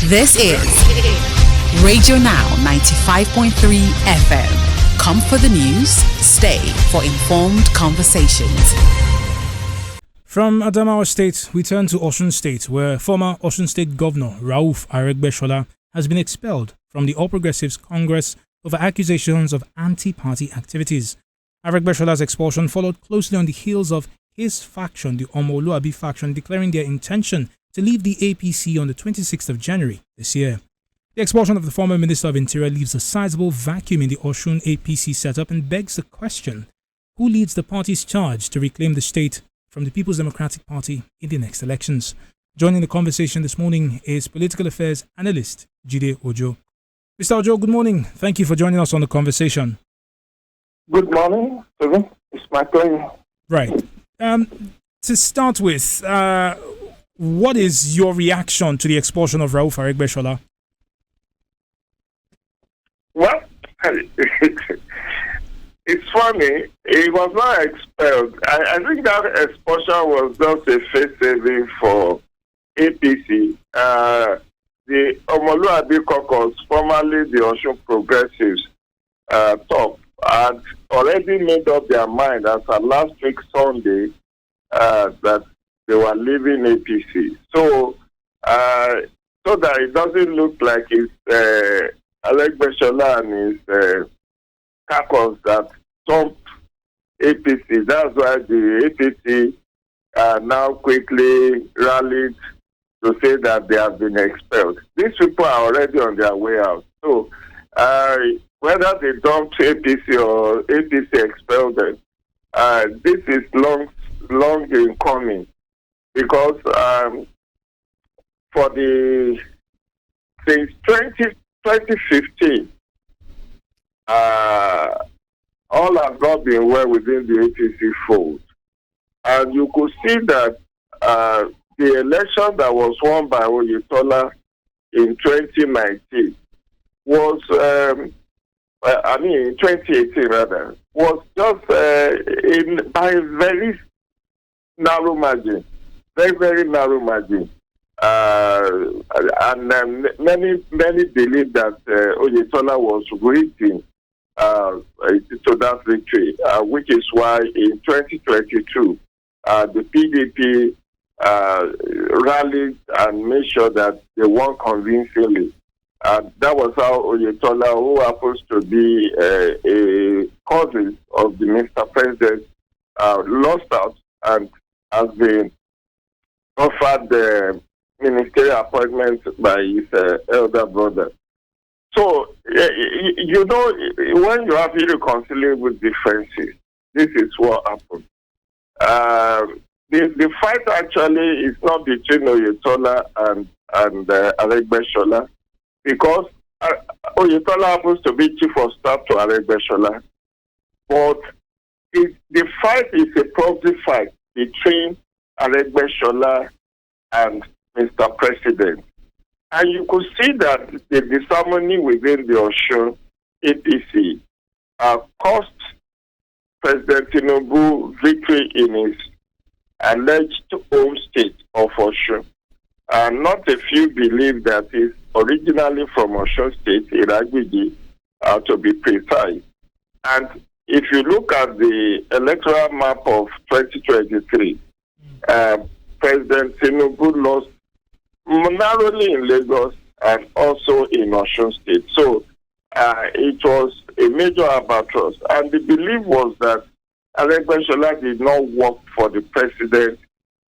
This is Radio Now 95.3 FM. Come for the news, stay for informed conversations. From Adamawa State, we turn to Osun State, where former Osun State Governor Rauf Aregbesola has been expelled from the All Progressives Congress over accusations of anti-party activities. Aregbesola's expulsion followed closely on the heels of his faction, the Omoluabi faction, declaring their intention to leave the APC on the 26th of January this year. The expulsion of the former Minister of Interior leaves a sizable vacuum in the Osun APC setup and begs the question, who leads the party's charge to reclaim the state from the People's Democratic Party in the next elections? Joining the conversation this morning is political affairs analyst Jide Ojo. Mr. Ojo, good morning. Thank you for joining us on the conversation. Good morning, Stephen. It's my pleasure. Right. To start with, what is your reaction to the expulsion of Rauf Aregbesola? Well, it's funny. He was not expelled. I think that expulsion was just a face saving for APC. The Omoluabi caucus, formerly the Osun Progressives, top, had already made up their mind as of last week Sunday that they were leaving APC. So that it doesn't look like it's Aregbesola and his caucus that thumped APC. That's why the APC now quickly rallied to say that they have been expelled. These people are already on their way out. So whether they dumped APC or APC expelled them, this is long in coming, because since 2015, all has not been well within the APC fold. And you could see that the election that was won by Oyetola in 2019 was, in 2018 rather, was just by a very narrow margin, very narrow margin. Many believe that Oyetola was waiting to that victory, which is why in 2022 the PDP rallied and made sure that they won convincingly. That was how Oyetola, who happens to be a cousin of the Mr. President, lost out and has been offered the ministerial appointment by his elder brother. So, when you have irreconcilable differences, this is what happens. The fight actually is not between Oyetola and Aregbesola, because Oyetola happens to be chief of staff to Aregbesola. But the fight is a proxy fight between Aregbesola and Mr. President. And you could see that the disharmony within the Osun APC cost President Tinubu victory in his alleged home state of Osun. And not a few believe that he's originally from Osun State, Aregbesola, to be precise. And if you look at the electoral map of 2023, President Tinubu lost narrowly in Lagos and also in Osun State. So it was a major albatross. And the belief was that Aregbesola did not work for the president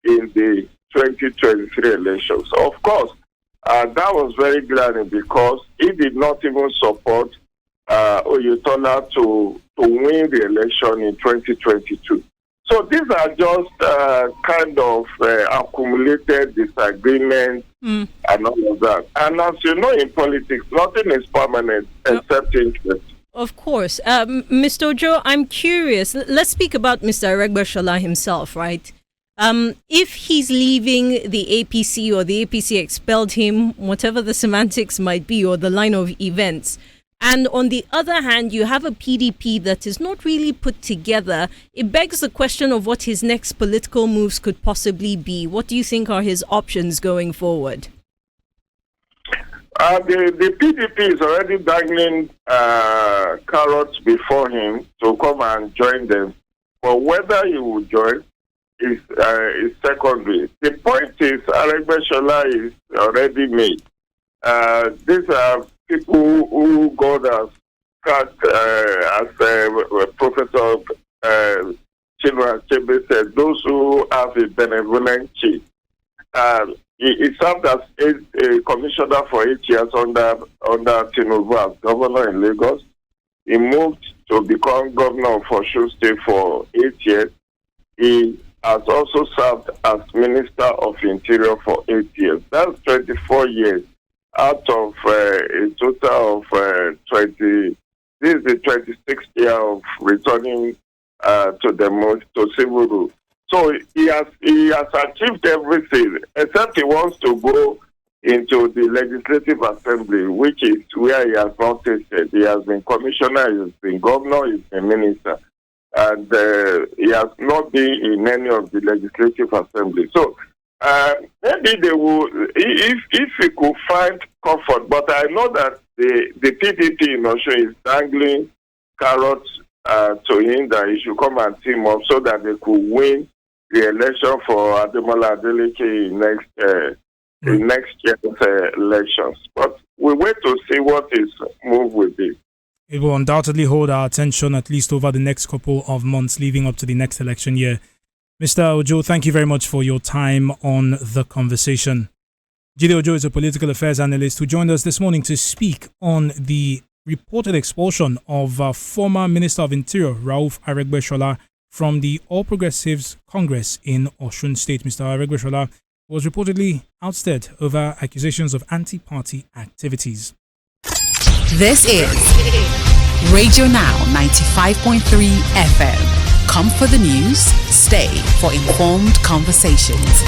in the 2023 elections. Of course, that was very glaring, because he did not even support Oyetola to win the election in 2022. So these are just kind of accumulated disagreements and all of that. And as you know, in politics, nothing is permanent except interest. Of course. Mr. Ojo, I'm curious. Let's speak about Mr. Aregbesola himself, right? If he's leaving the APC, or the APC expelled him, whatever the semantics might be, or the line of events, and on the other hand, you have a PDP that is not really put together, it begs the question of what his next political moves could possibly be. What do you think are his options going forward? The PDP is already dangling carrots before him to come and join them. But whether he will join is secondary. The point is, Aregbesola is already made. These are people who God has cut, as Professor Chinua Achebe said, those who have a benevolent chief. He served as a commissioner for 8 years under Tinubu as governor in Lagos. He moved to become governor of Osun State for 8 years. He has also served as Minister of Interior for 8 years. That's 24 years out of a total of 20. This is the 26th year of returning to civil rule. So he has achieved everything, except he wants to go into the Legislative Assembly, which is where he has not tasted. He has been commissioner, he has been governor, he has been minister, and he has not been in any of the Legislative Assembly. So maybe they will, if he could find comfort. But I know that the PDP in Osun is dangling carrots to him that he should come and team up so that they could win the election for Ademola Adeleke in next year's elections. But we wait to see what his move will be. It will undoubtedly hold our attention at least over the next couple of months leading up to the next election year. Mr. Ojo, thank you very much for your time on the conversation. Jide Ojo is a political affairs analyst who joined us this morning to speak on the reported expulsion of former Minister of Interior Rauf Aregbesola from the All Progressives Congress in Osun State. Mr. Aregbesola was reportedly ousted over accusations of anti-party activities. This is Radio Now 95.3 FM. Come for the news, stay for informed conversations.